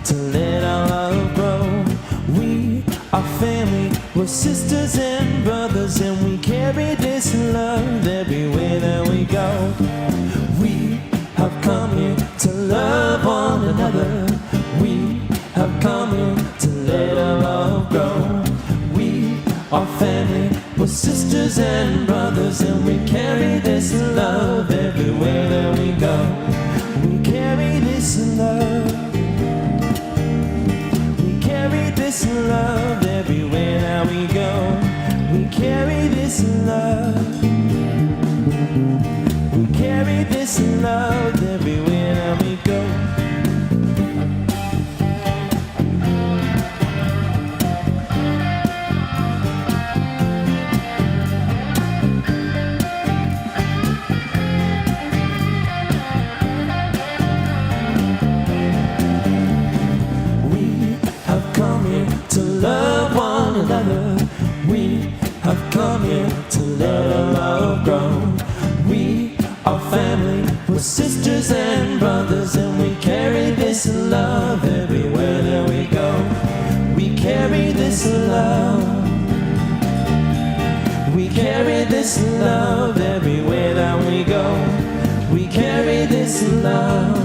to let our love grow. We are family, we're sisters and brothers, and we carry this love everywhere that we go. We have come here to love one another. We have come here to let our love grow. We are family, we're sisters and brothers, and we carry this love everywhere that we go. We carry this love. We carry this love everywhere that we go. We carry this love. We carry this love everywhere that we go. To love one another, we have come here to let our love grow. We are family, we're sisters and brothers, and we carry this love everywhere that we go. We carry this love. We carry this love everywhere that we go. We carry this love.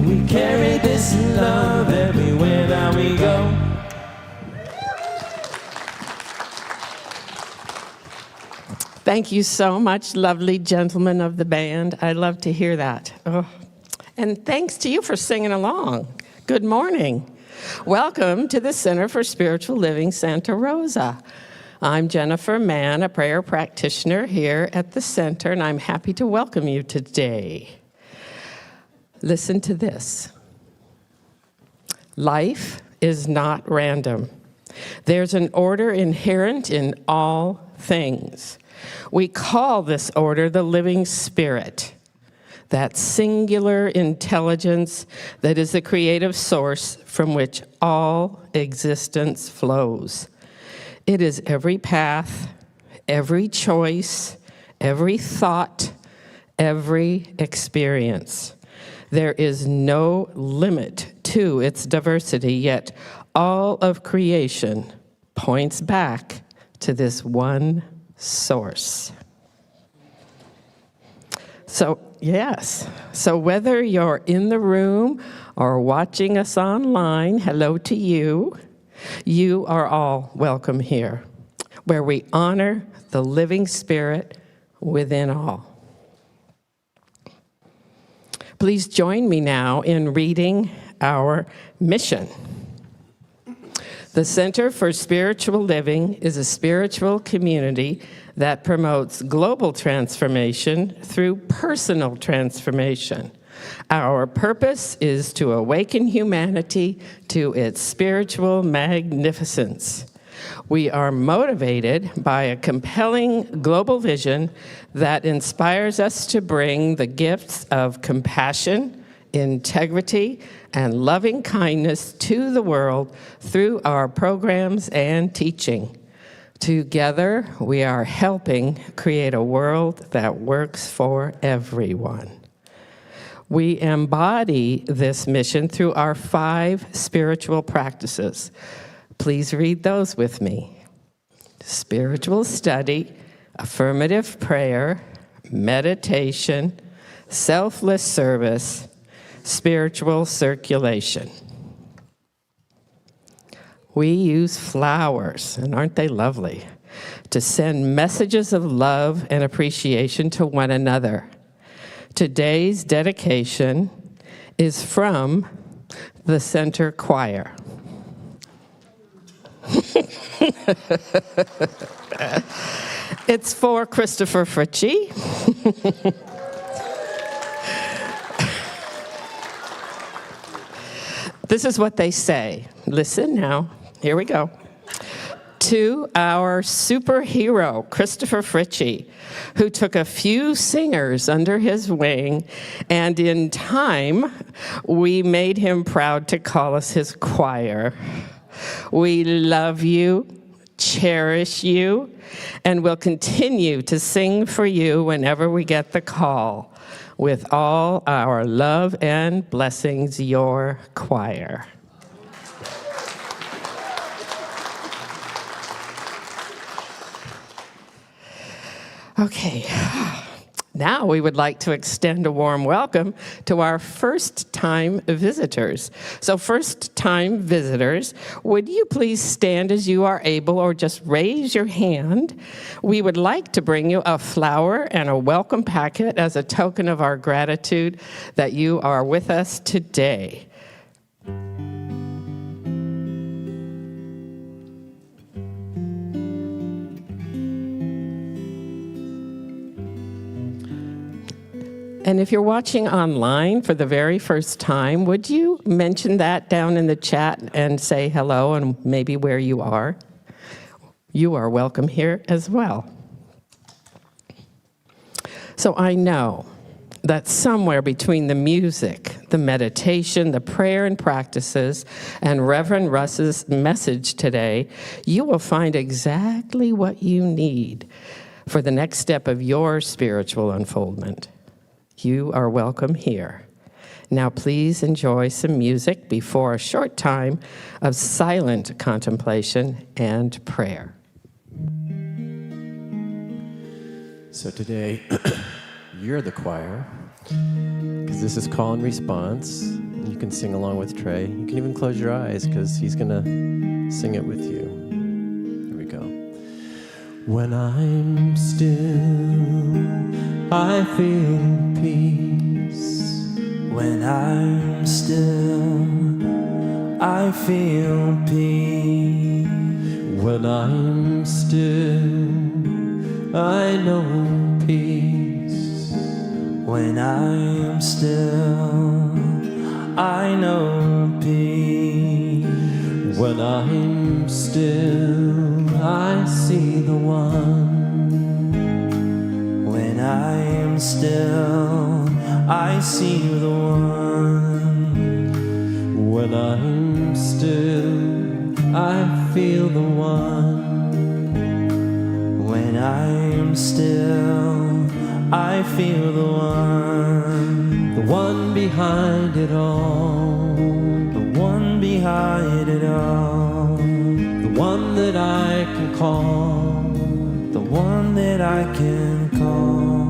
We carry this love everywhere that we go. Thank you so much, lovely gentlemen of the band. I love to hear that. Oh. And thanks to you for singing along. Good morning. Welcome to the Center for Spiritual Living, Santa Rosa. I'm Jennifer Mann, a prayer practitioner here at the center, and I'm happy to welcome you today. Listen to this. Life is not random. There's an order inherent in all things. We call this order the living spirit, that singular intelligence that is the creative source from which all existence flows. It is every path, every choice, every thought, every experience. There is no limit to its diversity, yet all of creation points back to this one source. So, yes. So whether you're in the room or watching us online, hello to you. You are all welcome here, where we honor the living spirit within all. Please join me now in reading our mission. The Center for Spiritual Living is a spiritual community that promotes global transformation through personal transformation. Our purpose is to awaken humanity to its spiritual magnificence. We are motivated by a compelling global vision that inspires us to bring the gifts of compassion, integrity, and loving kindness to the world through our programs and teaching. Together, we are helping create a world that works for everyone. We embody this mission through our 5 spiritual practices. Please read those with me. Spiritual study, affirmative prayer, meditation, selfless service, spiritual circulation. We use flowers, and aren't they lovely, to send messages of love and appreciation to one another. Today's dedication is from the Center Choir. It's for Christopher Fritchie. This is what they say. Listen now. Here we go. To our superhero, Christopher Fritchie, who took a few singers under his wing, and in time, we made him proud to call us his choir. We love you, cherish you, and will continue to sing for you whenever we get the call. With all our love and blessings, your choir. Okay, now we would like to extend a warm welcome to our first-time visitors. So first-time visitors, would you please stand as you are able or just raise your hand? We would like to bring you a flower and a welcome packet as a token of our gratitude that you are with us today. And if you're watching online for the very first time, would you mention that down in the chat and say hello and maybe where you are? You are welcome here as well. So I know that somewhere between the music, the meditation, the prayer and practices, and Reverend Russ's message today, you will find exactly what you need for the next step of your spiritual unfoldment. You are welcome here. Now please enjoy some music before a short time of silent contemplation and prayer. So today, you're the choir, because this is call and response. And you can sing along with Trey. You can even close your eyes, because he's going to sing it with you. Here we go. When I'm still, I feel peace. When I'm still, I feel peace. When I'm still, I know peace. When I'm still, I know peace. When I'm still, I see the one. When I am still, I see the one. When I'm still, I feel the one. When I am still, I feel the one behind it all, the one behind it all, the one that I can call, the one that I can call.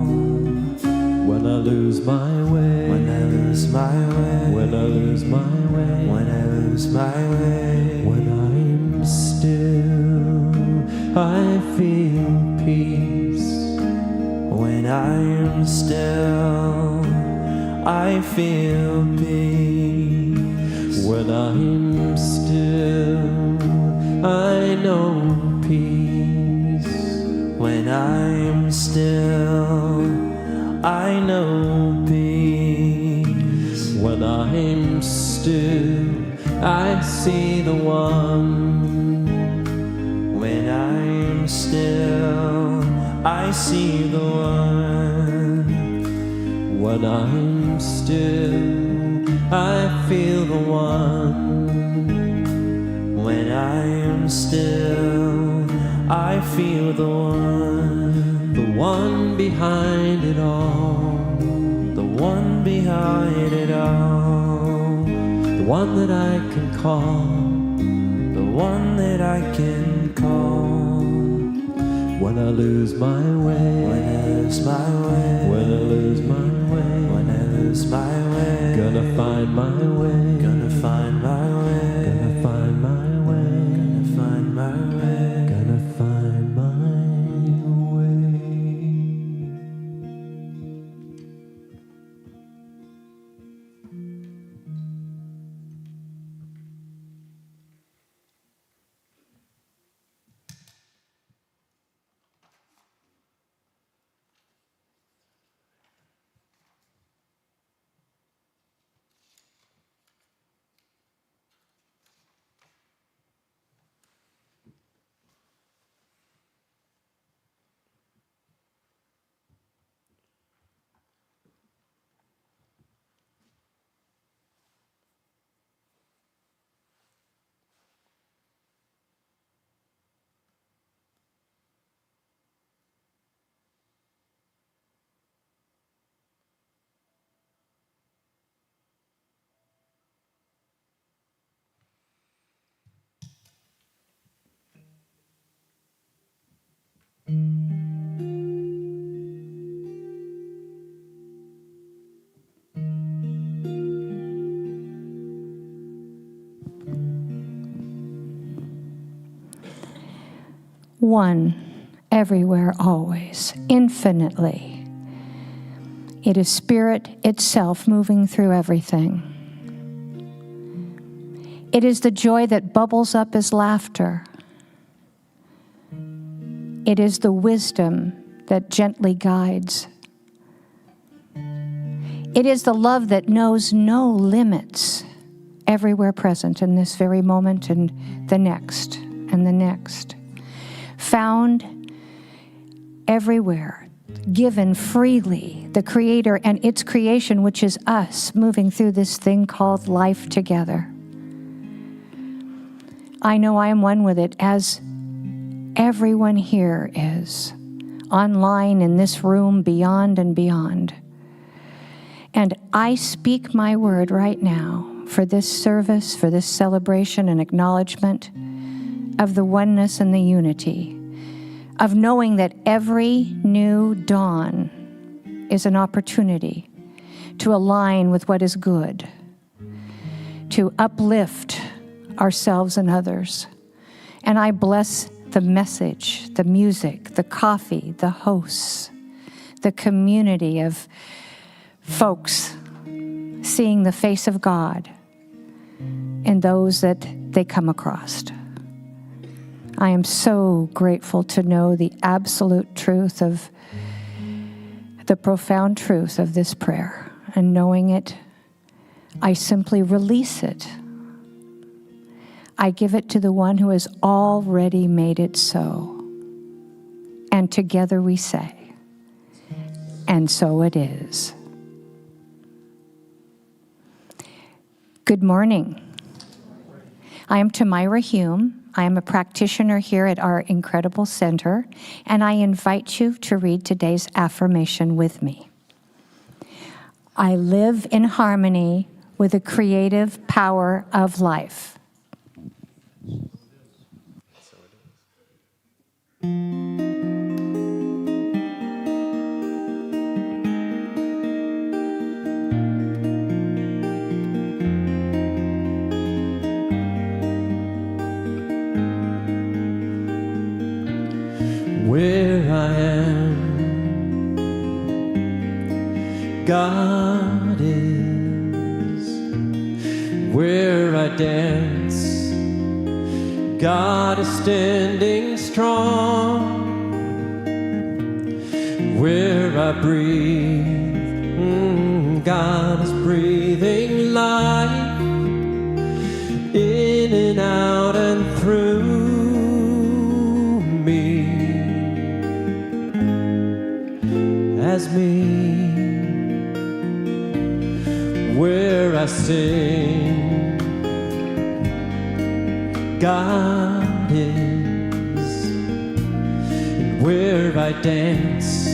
When I lose my way, when I lose my way, when I lose my way, when I lose my way, when I'm still, I feel peace. When I am still, I feel peace. When I'm still, I know peace. When I am still, I know peace. When I'm still, I see the one. When I am still, I see the one. When I'm still, I feel the one. When I am still, I feel the one behind it all, the one behind it all, the one that I can call, the one that I can call. When I lose my way, when I lose my way, when I lose my way, when I lose my way, gonna find my way, gonna find my way, gonna find my way, gonna find my way, gonna find my way. one, everywhere, always, infinitely. It is Spirit itself moving through everything. It is the joy that bubbles up as laughter. It is the wisdom that gently guides. It is the love that knows no limits, everywhere present in this very moment and the next and the next. Found everywhere, given freely, the Creator and its creation, which is us, moving through this thing called life together. I know I am one with it, as everyone here is, online, in this room, beyond and beyond. And I speak my word right now for this service, for this celebration and acknowledgement of the oneness and the unity, of knowing that every new dawn is an opportunity to align with what is good, to uplift ourselves and others. And I bless the message, the music, the coffee, the hosts, the community of folks seeing the face of God in those that they come across. I am so grateful to know the absolute truth of the profound truth of this prayer. And knowing it, I simply release it. I give it to the one who has already made it so. And together we say, and so it is. Good morning. I am Tamira Hume. I am a practitioner here at our incredible center, and I invite you to read today's affirmation with me. I live in harmony with the creative power of life. Where I am, God is. Where I dance, God is standing strong. Where I breathe, God is breathing life in and out and through me. As me, where I sing, God is, and where I dance,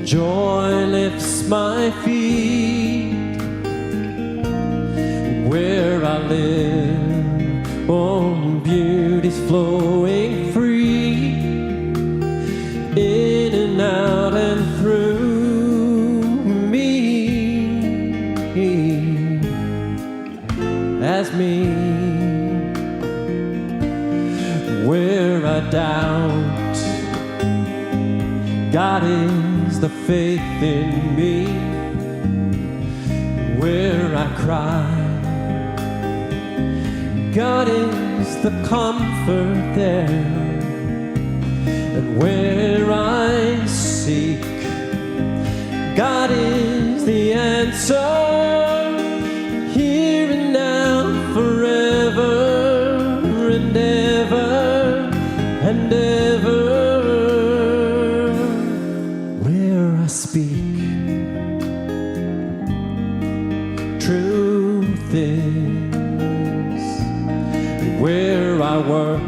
joy lifts my feet. Where I live, oh, beauty's flowing free, in and out and through me. As me, where I doubt, God is the faith in me. Where I cry, God is the comfort there. And where I seek, God is the answer, here and now, forever and ever and ever. Where I speak, truth is. Where I work,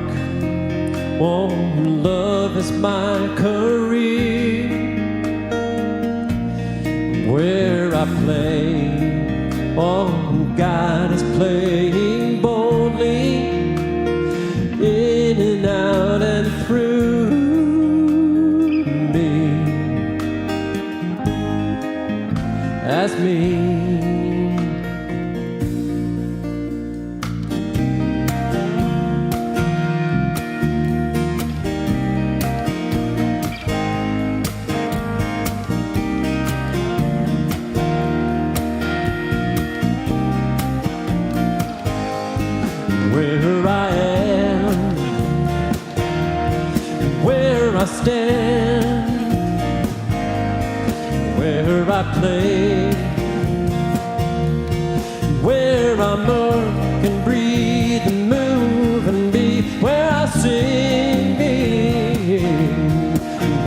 oh, love is my career. Where I play, oh, God is playing boldly, in and out and through me. As me, stand, where I play, where I move and breathe and move and be, where I sing,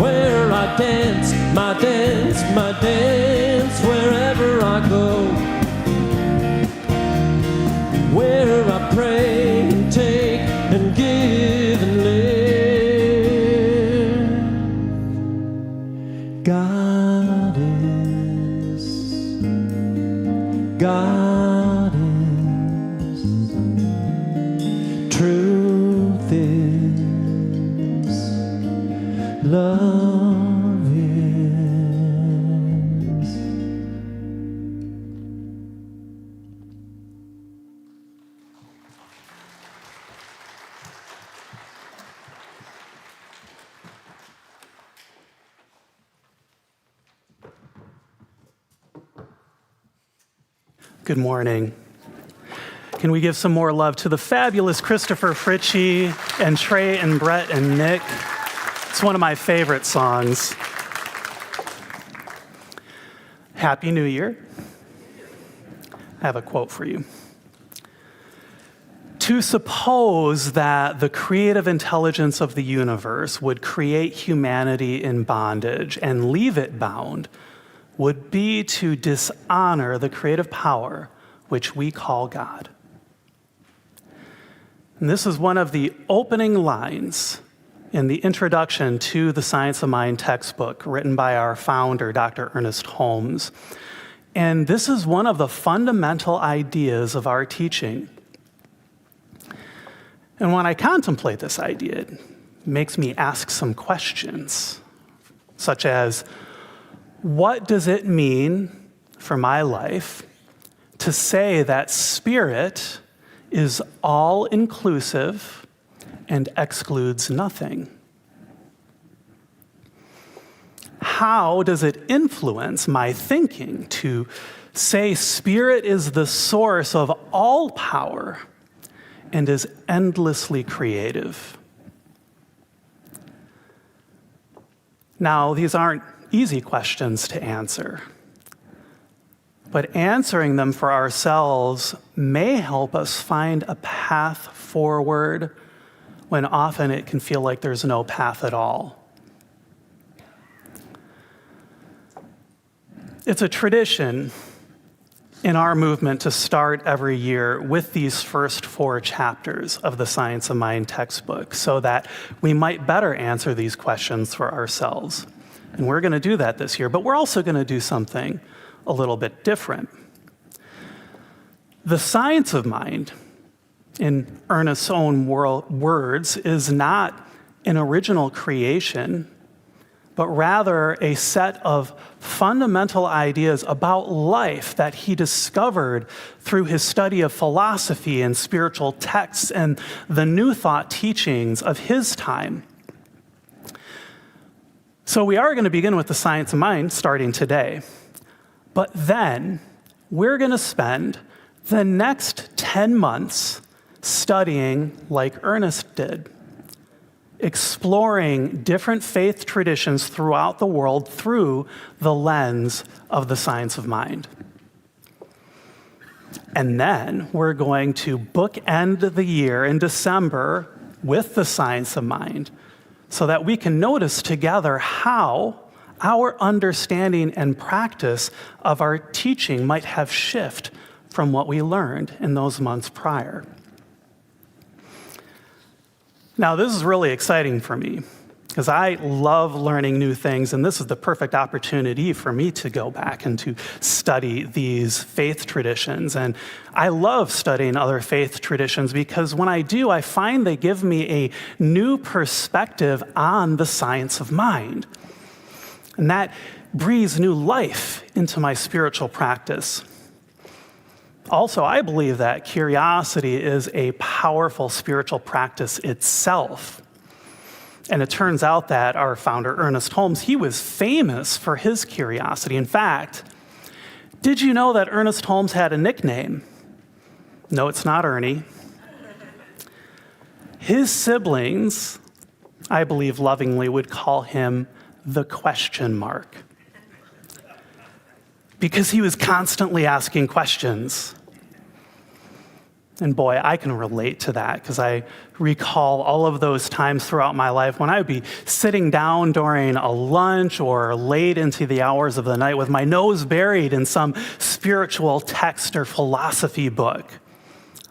where I dance, my dance, my dance, wherever I go, where I pray and take and give and live. God is, God is, truth is, love is. Good morning. Can we give some more love to the fabulous Christopher Fritchie and Trey and Brett and Nick? It's one of my favorite songs. Happy New Year. I have a quote for you. To suppose that the creative intelligence of the universe would create humanity in bondage and leave it bound would be to dishonor the creative power which we call God. And this is one of the opening lines in the introduction to the Science of Mind textbook written by our founder, Dr. Ernest Holmes. And this is one of the fundamental ideas of our teaching. And when I contemplate this idea, it makes me ask some questions, such as, what does it mean for my life to say that spirit is all-inclusive and excludes nothing? How does it influence my thinking to say spirit is the source of all power and is endlessly creative? Now, these aren't easy questions to answer, but answering them for ourselves may help us find a path forward when often it can feel like there's no path at all. It's a tradition in our movement to start every year with these first 4 chapters of the Science of Mind textbook so that we might better answer these questions for ourselves. And we're going to do that this year, but we're also going to do something a little bit different. The Science of Mind, in Ernest's own words, is not an original creation, but rather a set of fundamental ideas about life that he discovered through his study of philosophy and spiritual texts and the New Thought teachings of his time. So we are going to begin with the Science of Mind starting today. But then we're going to spend the next 10 months studying like Ernest did, exploring different faith traditions throughout the world through the lens of the Science of Mind. And then we're going to bookend the year in December with the Science of Mind so that we can notice together how our understanding and practice of our teaching might have shifted from what we learned in those months prior. Now, this is really exciting for me because I love learning new things, and this is the perfect opportunity for me to go back and to study these faith traditions. And I love studying other faith traditions because when I do, I find they give me a new perspective on the science of mind. And that breathes new life into my spiritual practice. Also, I believe that curiosity is a powerful spiritual practice itself. And it turns out that our founder, Ernest Holmes, he was famous for his curiosity. In fact, did you know that Ernest Holmes had a nickname? No, it's not Ernie. His siblings I believe lovingly would call him the question mark. Because he was constantly asking questions. And boy, I can relate to that because I recall all of those times throughout my life when I would be sitting down during a lunch or late into the hours of the night with my nose buried in some spiritual text or philosophy book,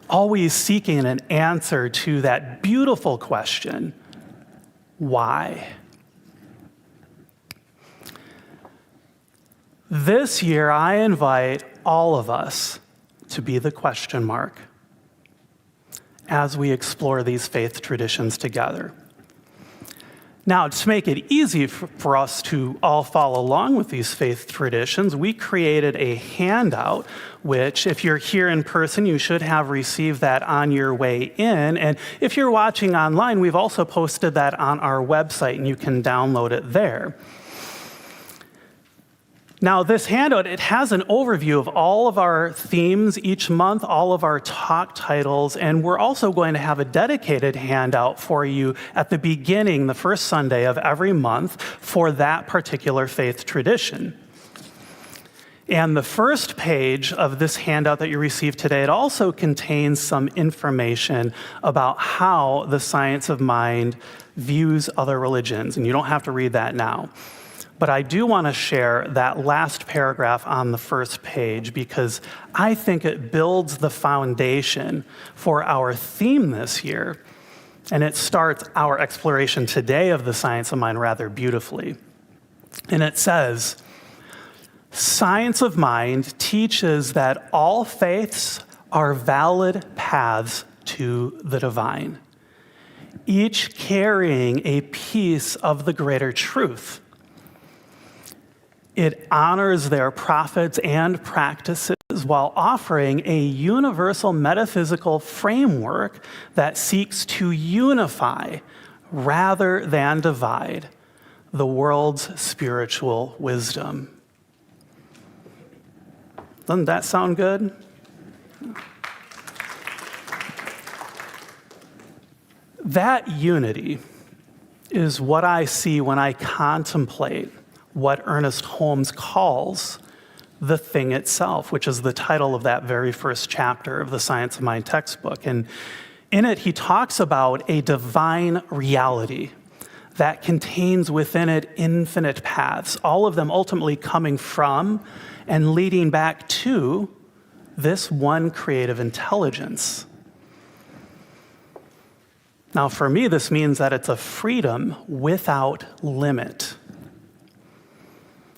always seeking an answer to that beautiful question, why? This year, I invite all of us to be the question mark as we explore these faith traditions together. Now, to make it easy for us to all follow along with these faith traditions, we created a handout, which if you're here in person, you should have received that on your way in. And if you're watching online, we've also posted that on our website, and you can download it there. Now, this handout, it has an overview of all of our themes each month, all of our talk titles, and we're also going to have a dedicated handout for you at the beginning, the first Sunday of every month, for that particular faith tradition. And the first page of this handout that you received today, it also contains some information about how the science of mind views other religions, and you don't have to read that now. But I do want to share that last paragraph on the first page because I think it builds the foundation for our theme this year, and it starts our exploration today of the science of mind rather beautifully. And it says, science of mind teaches that all faiths are valid paths to the divine, each carrying a piece of the greater truth. It honors their prophets and practices while offering a universal metaphysical framework that seeks to unify rather than divide the world's spiritual wisdom. Doesn't that sound good? That unity is what I see when I contemplate what Ernest Holmes calls the thing itself, which is the title of that very first chapter of the Science of Mind textbook. And in it, he talks about a divine reality that contains within it infinite paths, all of them ultimately coming from and leading back to this one creative intelligence. Now, for me, this means that it's a freedom without limit.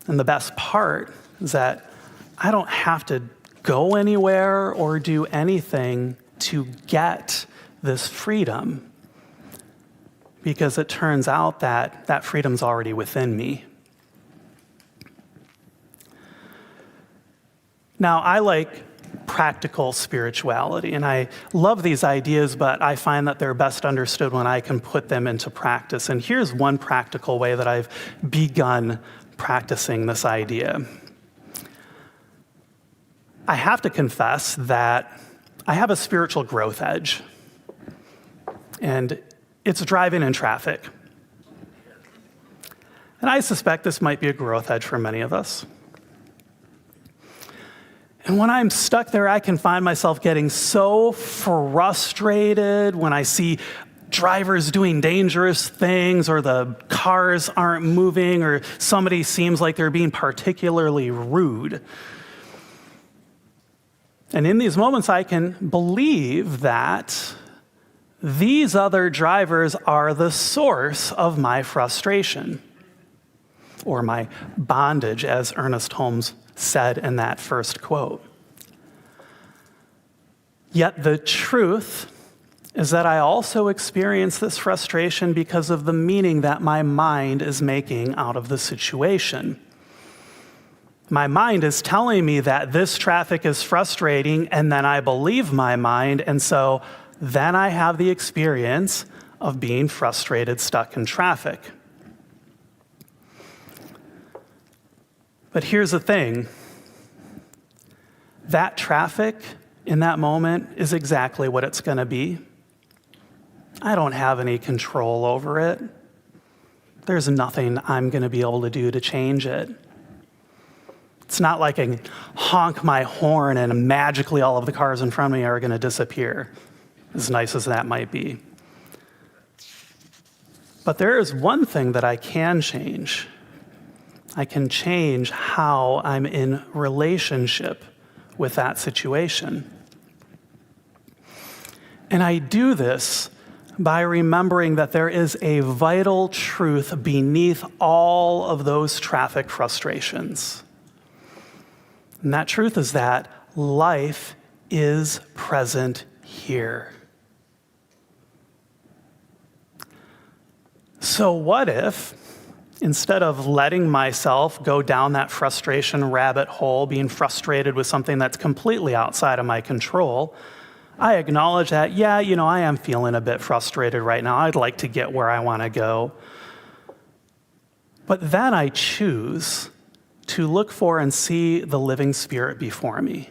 And the best part is that I don't have to go anywhere or do anything to get this freedom, because it turns out that that freedom's already within me. Now, I like practical spirituality, and I love these ideas, but I find that they're best understood when I can put them into practice. And here's one practical way that I've begun practicing this idea. I have to confess that I have a spiritual growth edge, and it's driving in traffic. And I suspect this might be a growth edge for many of us. And when I'm stuck there, I can find myself getting so frustrated when I see drivers doing dangerous things, or the cars aren't moving, or somebody seems like they're being particularly rude. And in these moments, I can believe that these other drivers are the source of my frustration, or my bondage, as Ernest Holmes said in that first quote. Yet the truth is that I also experience this frustration because of the meaning that my mind is making out of the situation. My mind is telling me that this traffic is frustrating, and then I believe my mind, and so then I have the experience of being frustrated, stuck in traffic. But here's the thing. That traffic in that moment is exactly what it's going to be. I don't have any control over it. There's nothing I'm going to be able to do to change it. It's not like I can honk my horn and magically all of the cars in front of me are going to disappear, as nice as that might be. But there is one thing that I can change. I can change how I'm in relationship with that situation. And I do this by remembering that there is a vital truth beneath all of those traffic frustrations. And that truth is that life is present here. So what if, instead of letting myself go down that frustration rabbit hole, being frustrated with something that's completely outside of my control, I acknowledge that, I am feeling a bit frustrated right now. I'd like to get where I want to go. But then I choose to look for and see the living Spirit before me.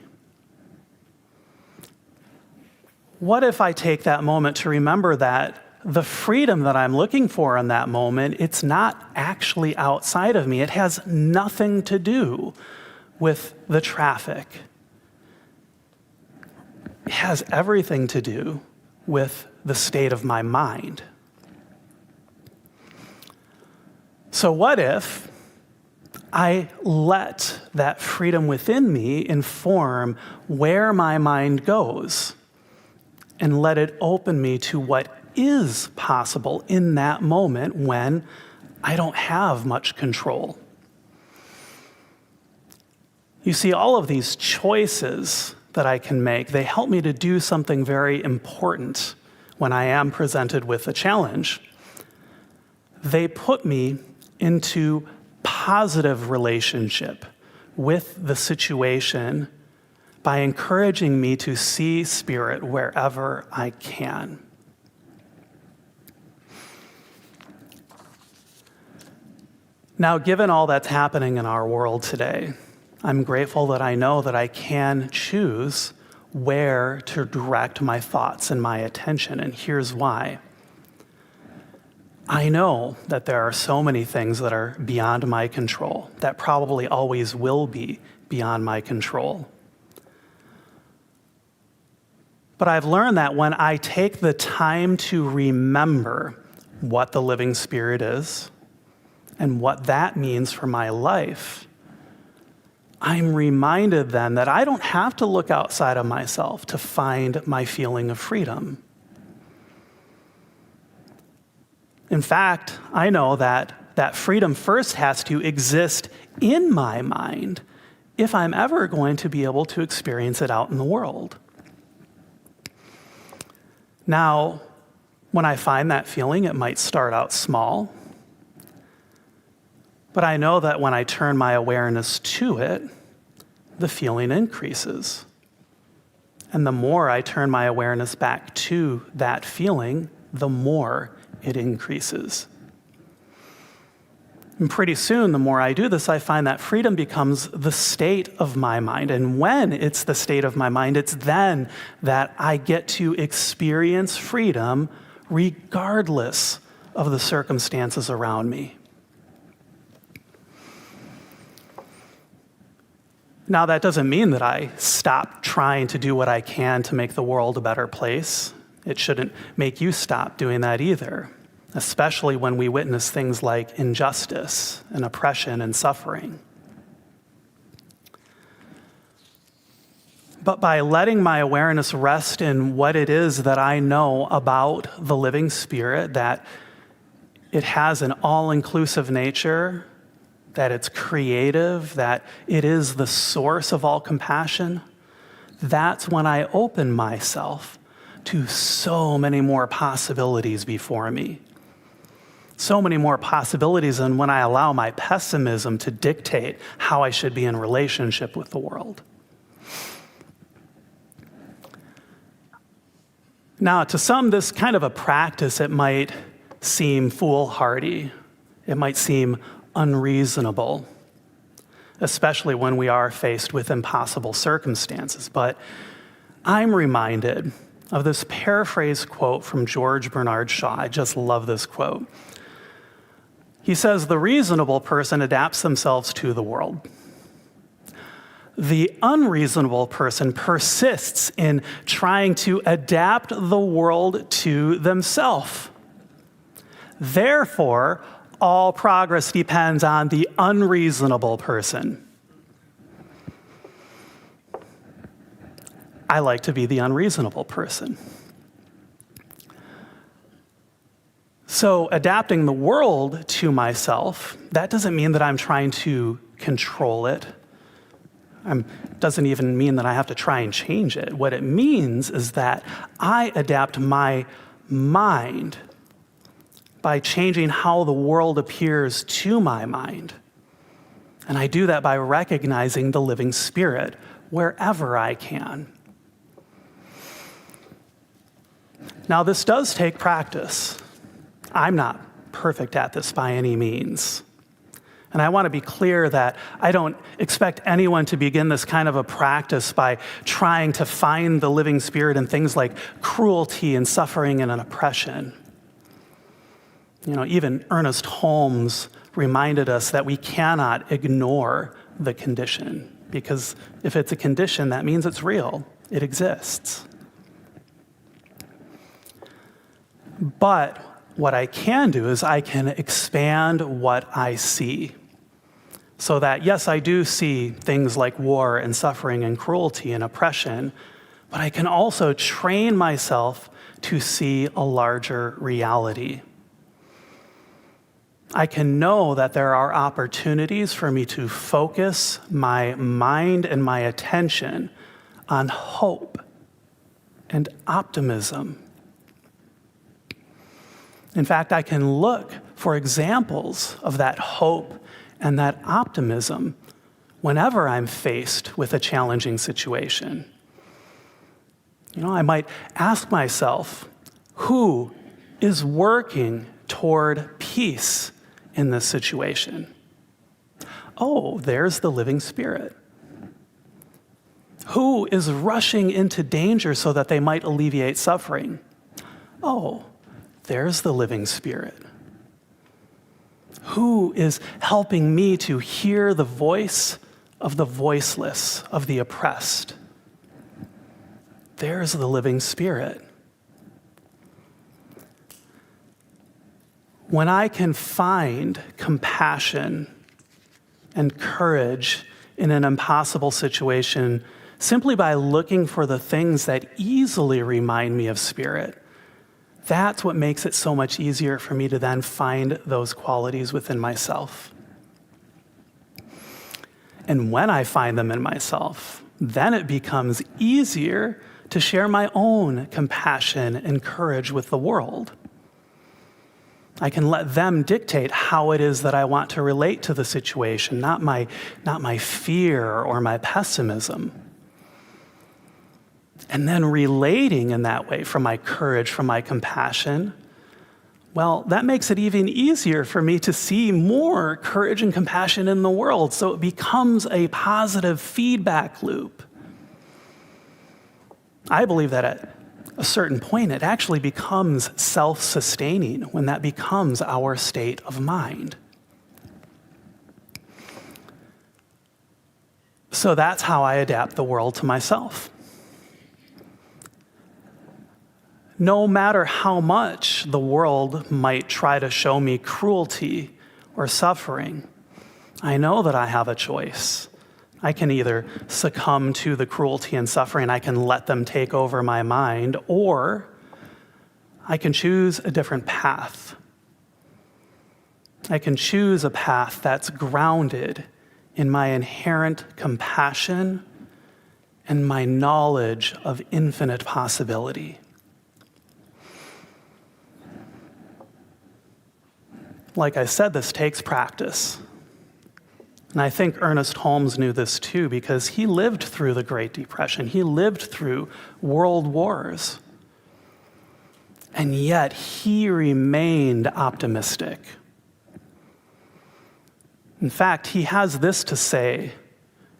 What if I take that moment to remember that the freedom that I'm looking for in that moment, it's not actually outside of me. It has nothing to do with the traffic. It has everything to do with the state of my mind. So what if I let that freedom within me inform where my mind goes and let it open me to what is possible in that moment when I don't have much control? You see, all of these choices that I can make, they help me to do something very important when I am presented with a challenge. They put me into positive relationship with the situation by encouraging me to see Spirit wherever I can. Now, given all that's happening in our world today, I'm grateful that I know that I can choose where to direct my thoughts and my attention, and here's why. I know that there are so many things that are beyond my control, that probably always will be beyond my control. But I've learned that when I take the time to remember what the living Spirit is and what that means for my life, I'm reminded then that I don't have to look outside of myself to find my feeling of freedom. In fact, I know that that freedom first has to exist in my mind if I'm ever going to be able to experience it out in the world. Now, when I find that feeling, it might start out small, but I know that when I turn my awareness to it, the feeling increases. And the more I turn my awareness back to that feeling, the more it increases. And pretty soon, the more I do this, I find that freedom becomes the state of my mind. And when it's the state of my mind, it's then that I get to experience freedom regardless of the circumstances around me. Now, that doesn't mean that I stop trying to do what I can to make the world a better place. It shouldn't make you stop doing that either, especially when we witness things like injustice and oppression and suffering. But by letting my awareness rest in what it is that I know about the living Spirit, that it has an all-inclusive nature, that it's creative, that it is the source of all compassion, that's when I open myself to so many more possibilities before me. So many more possibilities than when I allow my pessimism to dictate how I should be in relationship with the world. Now, to some, this kind of a practice, it might seem foolhardy. It might seem unreasonable, especially when we are faced with impossible circumstances. But I'm reminded of this paraphrased quote from George Bernard Shaw. I just love this quote. He says the reasonable person adapts themselves to the world. The unreasonable person persists in trying to adapt the world to themselves. Therefore, all progress depends on the unreasonable person. I like to be the unreasonable person. So adapting the world to myself, that doesn't mean that I'm trying to control it. Doesn't even mean that I have to try and change it. What it means is that I adapt my mind by changing how the world appears to my mind. And I do that by recognizing the living spirit wherever I can. Now, this does take practice. I'm not perfect at this by any means. And I want to be clear that I don't expect anyone to begin this kind of a practice by trying to find the living spirit in things like cruelty and suffering and oppression. You know, even Ernest Holmes reminded us that we cannot ignore the condition, because if it's a condition, that means it's real. It exists. But what I can do is I can expand what I see. So that, yes, I do see things like war and suffering and cruelty and oppression, but I can also train myself to see a larger reality. I can know that there are opportunities for me to focus my mind and my attention on hope and optimism. In fact, I can look for examples of that hope and that optimism whenever I'm faced with a challenging situation. You know, I might ask myself, who is working toward peace in this situation? Oh, there's the living spirit. Who is rushing into danger so that they might alleviate suffering? Oh, there's the living spirit. Who is helping me to hear the voice of the voiceless, of the oppressed? There's the living spirit. When I can find compassion and courage in an impossible situation simply by looking for the things that easily remind me of spirit, that's what makes it so much easier for me to then find those qualities within myself. And when I find them in myself, then it becomes easier to share my own compassion and courage with the world. I can let them dictate how it is that I want to relate to the situation, not my fear or my pessimism. And then relating in that way from my courage, from my compassion, well, that makes it even easier for me to see more courage and compassion in the world. So it becomes a positive feedback loop. I believe that at a certain point, it actually becomes self-sustaining when that becomes our state of mind. So that's how I adapt the world to myself. No matter how much the world might try to show me cruelty or suffering, I know that I have a choice. I can either succumb to the cruelty and suffering, I can let them take over my mind, or I can choose a different path. I can choose a path that's grounded in my inherent compassion and my knowledge of infinite possibility. Like I said, this takes practice. And I think Ernest Holmes knew this too, because he lived through the Great Depression. He lived through world wars. And yet he remained optimistic. In fact, he has this to say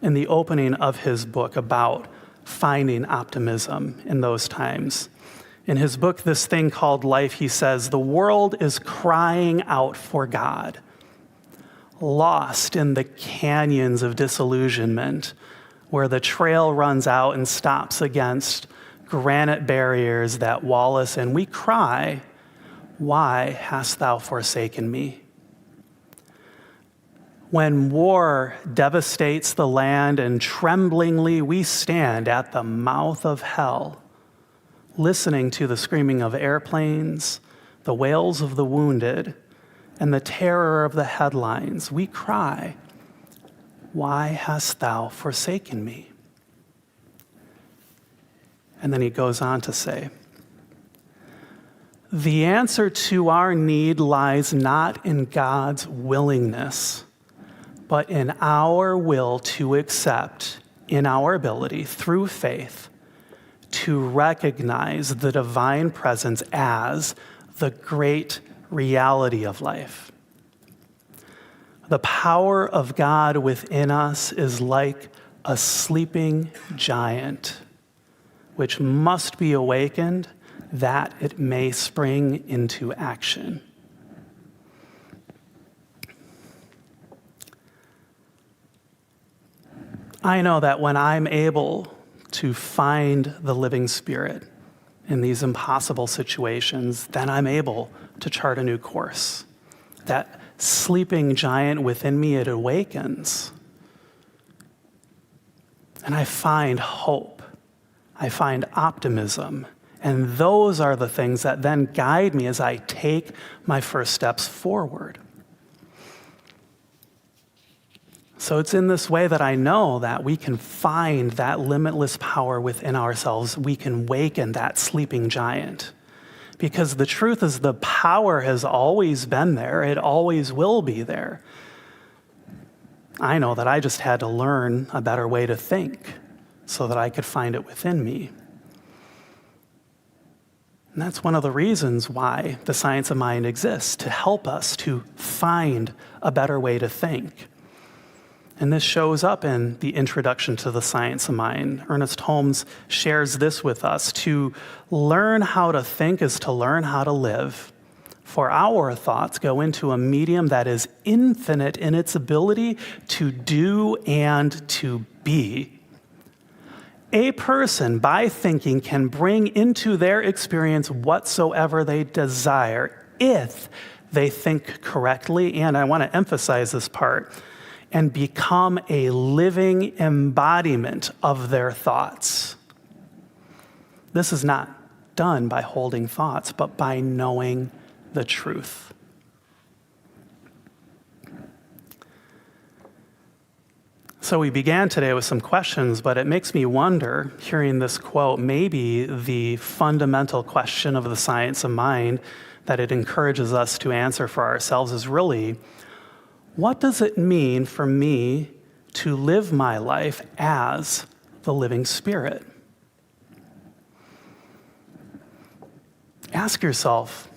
in the opening of his book about finding optimism in those times. In his book, This Thing Called Life, he says, "The world is crying out for God. lost in the canyons of disillusionment, where the trail runs out and stops against granite barriers that wall us, and we cry, "Why hast thou forsaken me?" When war devastates the land and tremblingly we stand at the mouth of hell, listening to the screaming of airplanes, the wails of the wounded, and the terror of the headlines, we cry, "Why hast thou forsaken me?" And then he goes on to say, the answer to our need lies not in God's willingness, but in our will to accept, in our ability, through faith, to recognize the divine presence as the great reality of life. The power of God within us is like a sleeping giant, which must be awakened that it may spring into action. I know that when I'm able to find the living Spirit in these impossible situations, then I'm able to chart a new course. That sleeping giant within me, it awakens. And I find hope. I find optimism. And those are the things that then guide me as I take my first steps forward. So it's in this way that I know that we can find that limitless power within ourselves. We can waken that sleeping giant. Because the truth is, the power has always been there. It always will be there. I know that I just had to learn a better way to think so that I could find it within me. And that's one of the reasons why the science of mind exists, to help us to find a better way to think. And this shows up in the introduction to the science of mind. Ernest Holmes shares this with us: to learn how to think is to learn how to live. For our thoughts go into a medium that is infinite in its ability to do and to be. A person, by thinking, can bring into their experience whatsoever they desire, if they think correctly, and I want to emphasize this part, and become a living embodiment of their thoughts. This is not done by holding thoughts, but by knowing the truth. So we began today with some questions, but it makes me wonder, hearing this quote, maybe the fundamental question of the science of mind that it encourages us to answer for ourselves is really, what does it mean for me to live my life as the living Spirit? Ask yourself,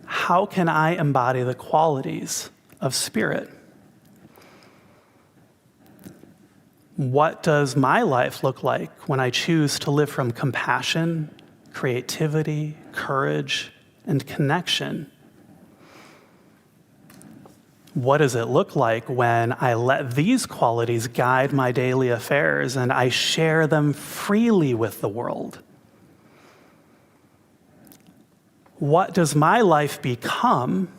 how can I embody the qualities of Spirit? What does my life look like when I choose to live from compassion, creativity, courage, and connection? What does it look like when I let these qualities guide my daily affairs and I share them freely with the world? What does my life become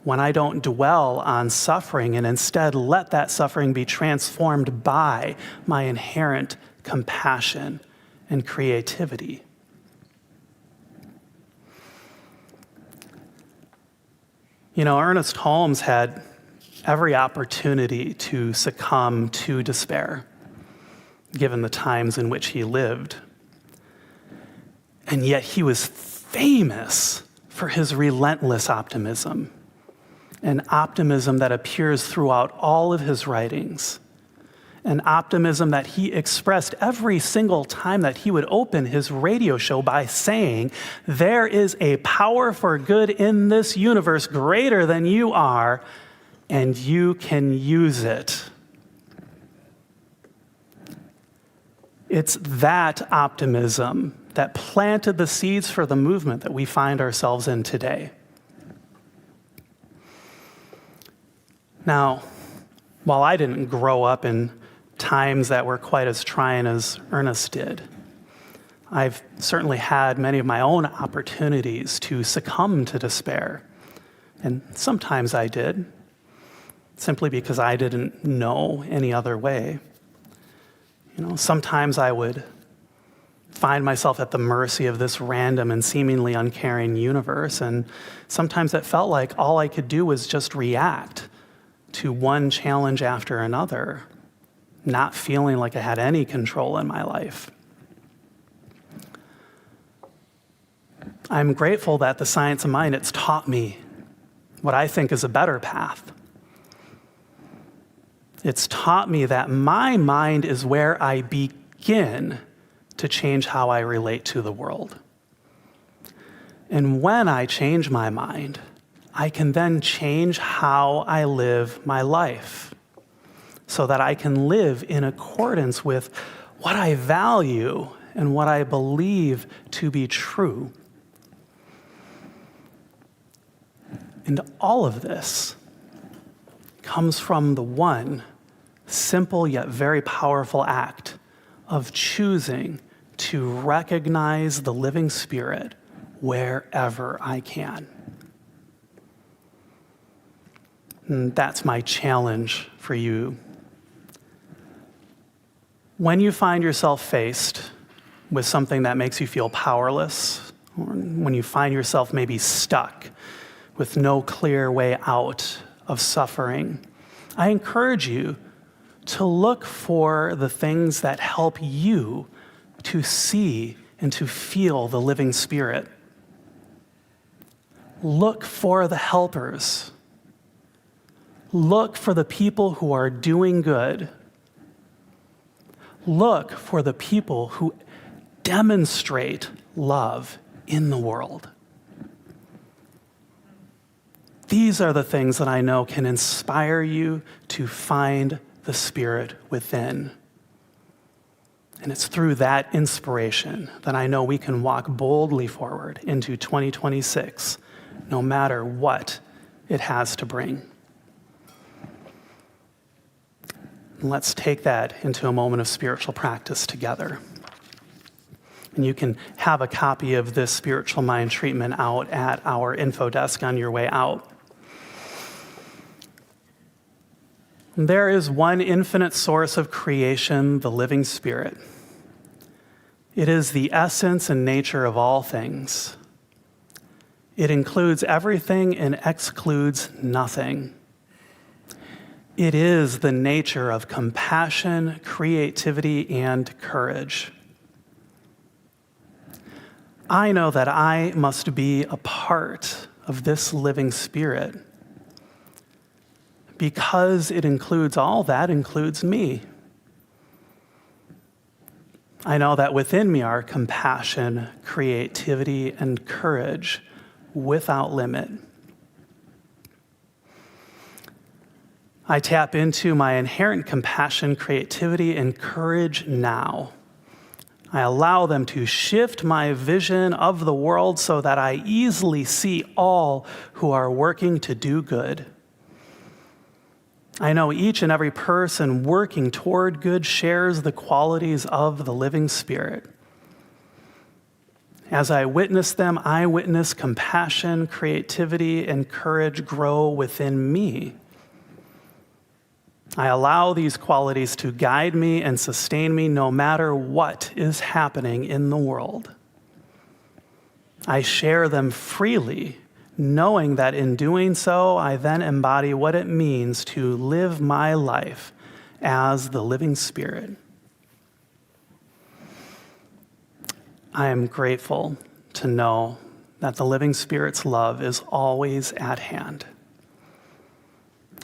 when I don't dwell on suffering and instead let that suffering be transformed by my inherent compassion and creativity? You know, Ernest Holmes had every opportunity to succumb to despair, given the times in which he lived. And yet he was famous for his relentless optimism, an optimism that appears throughout all of his writings, an optimism that he expressed every single time that he would open his radio show by saying, "There is a power for good in this universe greater than you are, and you can use it." It's that optimism that planted the seeds for the movement that we find ourselves in today. Now, while I didn't grow up in times that were quite as trying as Ernest did, I've certainly had many of my own opportunities to succumb to despair. And sometimes I did, simply because I didn't know any other way. Sometimes I would find myself at the mercy of this random and seemingly uncaring universe, and sometimes it felt like all I could do was just react to one challenge after another, not feeling like I had any control in my life. I'm grateful that the science of mind, it's taught me what I think is a better path. It's taught me that my mind is where I begin to change how I relate to the world. And when I change my mind, I can then change how I live my life so that I can live in accordance with what I value and what I believe to be true. And all of this comes from the one simple yet very powerful act of choosing to recognize the living Spirit wherever I can. And that's my challenge for you. When you find yourself faced with something that makes you feel powerless, or when you find yourself maybe stuck with no clear way out of suffering, I encourage you to look for the things that help you to see and to feel the living Spirit. Look for the helpers. Look for the people who are doing good. Look for the people who demonstrate love in the world. These are the things that I know can inspire you to find the Spirit within. And it's through that inspiration that I know we can walk boldly forward into 2026, no matter what it has to bring. Let's take that into a moment of spiritual practice together. And you can have a copy of this spiritual mind treatment out at our info desk on your way out. There is one infinite source of creation, the living Spirit. It is the essence and nature of all things. It includes everything and excludes nothing. It is the nature of compassion, creativity, and courage. I know that I must be a part of this living Spirit. Because it includes all that, includes me. I know that within me are compassion, creativity, and courage without limit. I tap into my inherent compassion, creativity, and courage now. I allow them to shift my vision of the world so that I easily see all who are working to do good. I know each and every person working toward good shares the qualities of the living Spirit. As I witness them, I witness compassion, creativity, and courage grow within me. I allow these qualities to guide me and sustain me no matter what is happening in the world. I share them freely, knowing that in doing so, I then embody what it means to live my life as the living Spirit. I am grateful to know that the living Spirit's love is always at hand.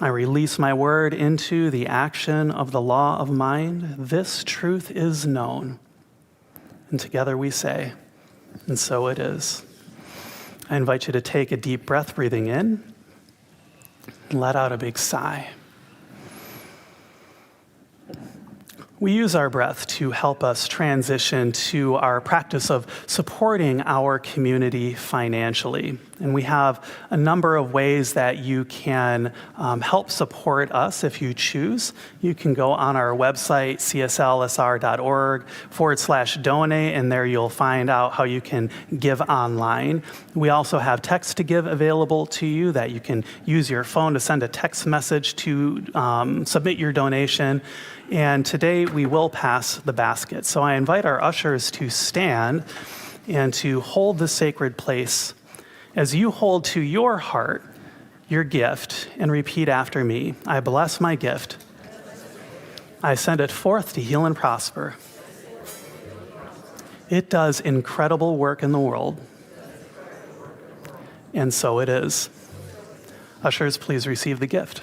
I release my word into the action of the law of mind. This truth is known. And together we say, and so it is. I invite you to take a deep breath, breathing in, and let out a big sigh. We use our breath to help us transition to our practice of supporting our community financially. And we have a number of ways that you can help support us if you choose. You can go on our website, cslsr.org/donate, and there you'll find out how you can give online. We also have text to give available to you that you can use your phone to send a text message to submit your donation. And today we will pass the basket. So I invite our ushers to stand and to hold the sacred place as you hold to your heart your gift and repeat after me. I bless my gift. I send it forth to heal and prosper. It does incredible work in the world. And so it is. Ushers, please receive the gift.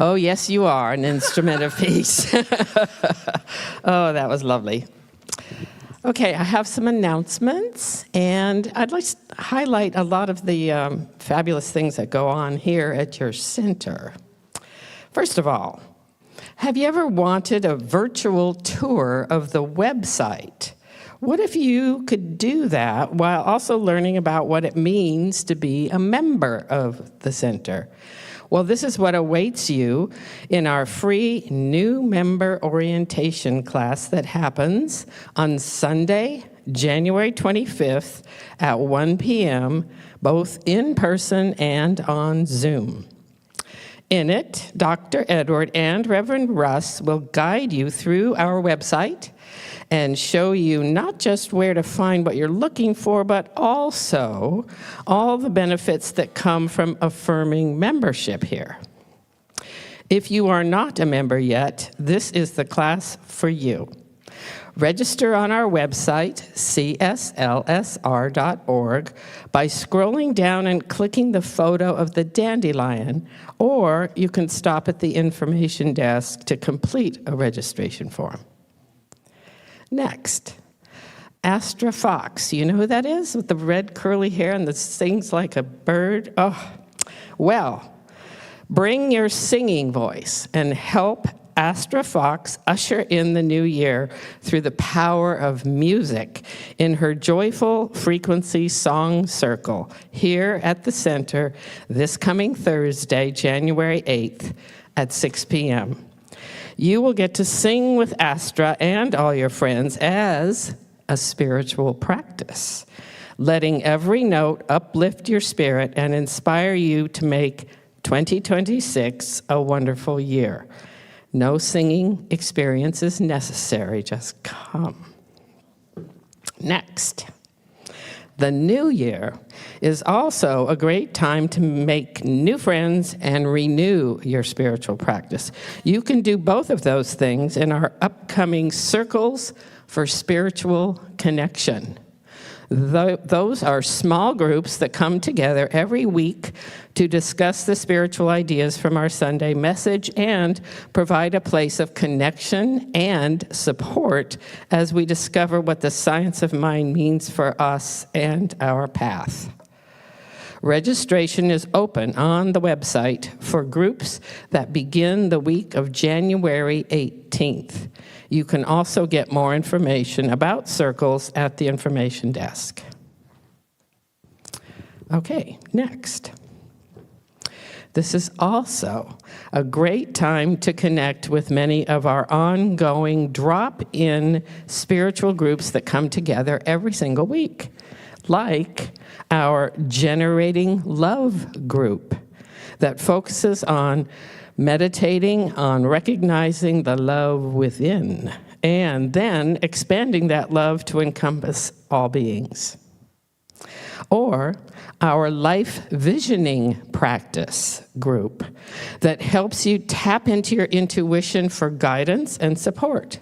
Oh, yes, you are an instrument of peace. Oh, that was lovely. Okay, I have some announcements, and I'd like to highlight a lot of the fabulous things that go on here at your center. First of all, have you ever wanted a virtual tour of the website? What if you could do that while also learning about what it means to be a member of the center? Well, this is what awaits you in our free new member orientation class that happens on Sunday, January 25th at 1 p.m., both in person and on Zoom. In it, Dr. Edward and Reverend Russ will guide you through our website and show you not just where to find what you're looking for, but also all the benefits that come from affirming membership here. If you are not a member yet, this is the class for you. Register on our website, CSLSR.org, by scrolling down and clicking the photo of the dandelion, or you can stop at the information desk to complete a registration form. Next, Astra Fox. You know who that is with the red curly hair and that sings like a bird? Oh, well, bring your singing voice and help Astra Fox usher in the new year through the power of music in her Joyful Frequency Song Circle here at the center this coming Thursday, January 8th at 6 p.m. You will get to sing with Astra and all your friends as a spiritual practice, letting every note uplift your spirit and inspire you to make 2026 a wonderful year. No singing experience is necessary, just come. Next, the new year is also a great time to make new friends and renew your spiritual practice. You can do both of those things in our upcoming Circles for Spiritual Connection. Those are small groups that come together every week to discuss the spiritual ideas from our Sunday message and provide a place of connection and support as we discover what the science of mind means for us and our path. Registration is open on the website for groups that begin the week of January 18th. You can also get more information about circles at the information desk. Okay, next. This is also a great time to connect with many of our ongoing drop-in spiritual groups that come together every single week, like our Generating Love group that focuses on meditating on recognizing the love within, and then expanding that love to encompass all beings. Or our life visioning practice group that helps you tap into your intuition for guidance and support.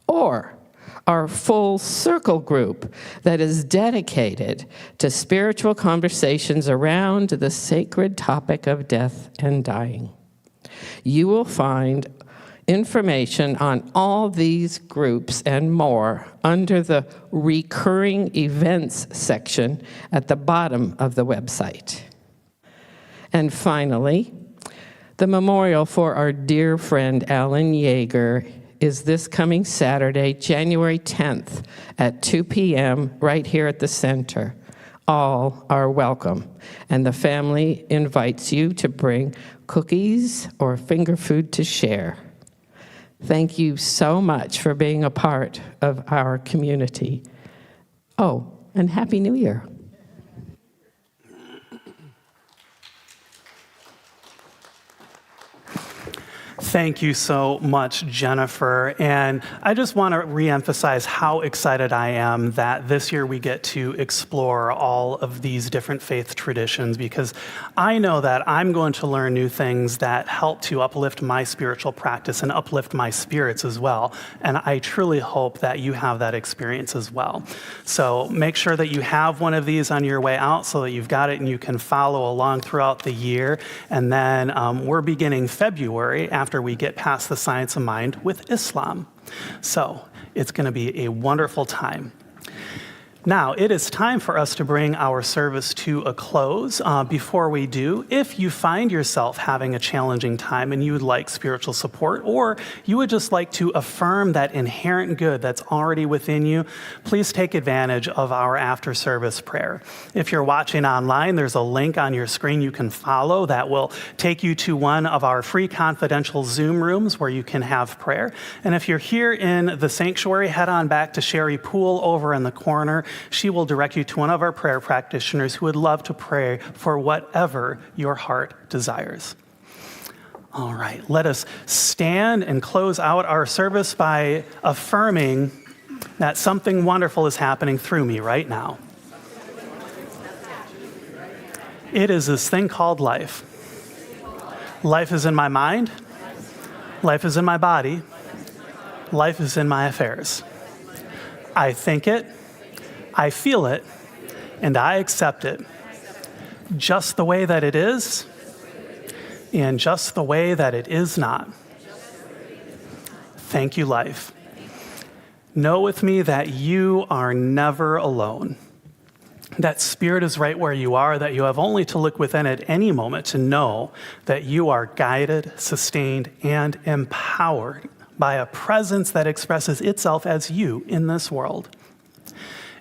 Or our full circle group that is dedicated to spiritual conversations around the sacred topic of death and dying. You will find information on all these groups and more under the recurring events section at the bottom of the website. And finally, the memorial for our dear friend Alan Yeager is this coming Saturday, January 10th at 2 p.m. right here at the center. All are welcome, and the family invites you to bring cookies or finger food to share. Thank you so much for being a part of our community. Oh, and Happy New Year. Thank you so much, Jennifer. And I just want to reemphasize how excited I am that this year we get to explore all of these different faith traditions, because I know that I'm going to learn new things that help to uplift my spiritual practice and uplift my spirits as well. And I truly hope that you have that experience as well. So make sure that you have one of these on your way out so that you've got it and you can follow along throughout the year. And then we're beginning February after we get past the science of mind with Islam. So it's going to be a wonderful time. Now, it is time for us to bring our service to a close. Before we do, if you find yourself having a challenging time and you would like spiritual support, or you would just like to affirm that inherent good that's already within you, please take advantage of our after-service prayer. If you're watching online, there's a link on your screen you can follow that will take you to one of our free confidential Zoom rooms where you can have prayer. And if you're here in the sanctuary, head on back to Sherry Poole over in the corner. She will direct you to one of our prayer practitioners who would love to pray for whatever your heart desires. All right, let us stand and close out our service by affirming that something wonderful is happening through me right now. It is this thing called life. Life is in my mind. Life is in my body. Life is in my affairs. I think it, I feel it, and I accept it just the way that it is and just the way that it is not. Thank you, life. Know with me that you are never alone. That Spirit is right where you are, that you have only to look within at any moment to know that you are guided, sustained, and empowered by a presence that expresses itself as you in this world.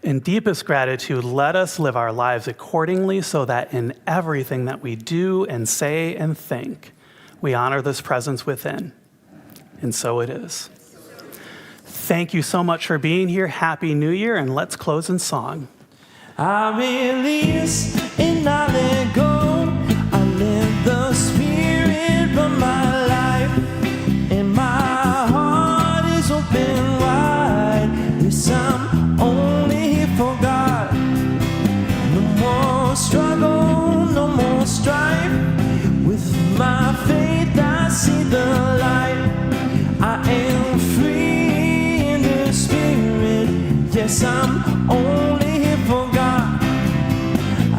In deepest gratitude, let us live our lives accordingly so that in everything that we do and say and think, we honor this presence within. And so it is. Thank you so much for being here. Happy New Year, and let's close in song. I release and I let go. I let the Spirit run my life, and my heart is open wide. Yes, I'm only here for God. No more struggle, no more strife. With my faith I see the light. I am free in the Spirit. Yes, I'm only here for God.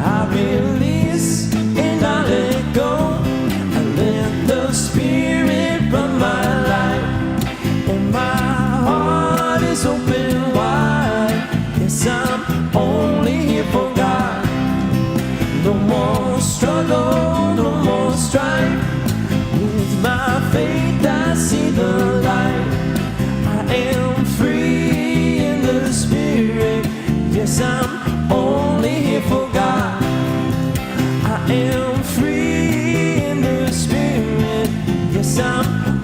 I release and I let go. I let the Spirit run my life, and my heart is open wide. Yes, I'm only here for God. No more struggle, no more strife. With my faith I see the light. I am free in the Spirit. Yes, I'm only here for God. I am free in the Spirit. Yes, I'm